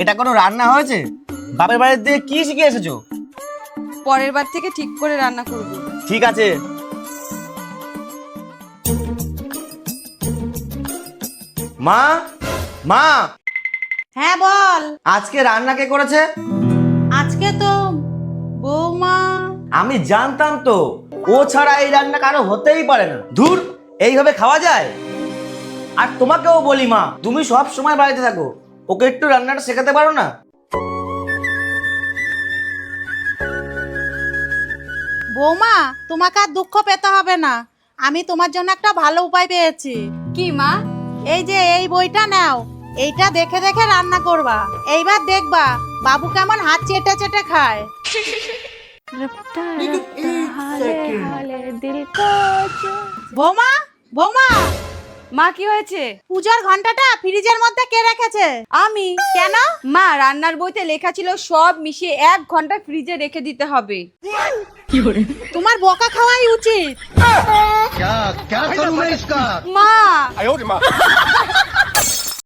এটা কোনো রান্না হয়েছে? বাপের বাড়ির থেকে কি শিখে এসেছো? পরের বার থেকে ঠিক করে রান্না করব। ঠিক আছে। মা, মা, হ্যাঁ বল। আজকে রান্না কে করেছে? আজকে তো বৌমা। আমি জানতাম তো, ও ছাড়া এই রান্না কারো হতেই পারে না। ধুর, এইভাবে খাওয়া যায়? আর তোমাকেও বলি মা, তুমি সব সময় বাড়িতে থাকো, ওকে একটু রান্নাটা শেখাতে পারো না? বৌমা, তোমাকে আর দুঃখ পেতে হবে না, আমি তোমার জন্য একটা ভালো উপায় পেয়েছি। কি মা? এই যে এই বইটা নাও, এইটা দেখে দেখে রান্না করবা। এইবার দেখবা বাবু কেমন হাত চেটে চেটে খায়। বৌমা, বৌমা, মা কি হয়েছে? পূজার ঘন্টাটা ফ্রিজের মধ্যে কে রেখেছে? আমি। কেন? মা, রান্নার বইতে লেখা ছিল সব মিশিয়ে 1 ঘন্টা ফ্রিজে রেখে দিতে হবে। তোমার বকা খাওয়াই উচিত। क्या क्या करूं मैं इसका? মা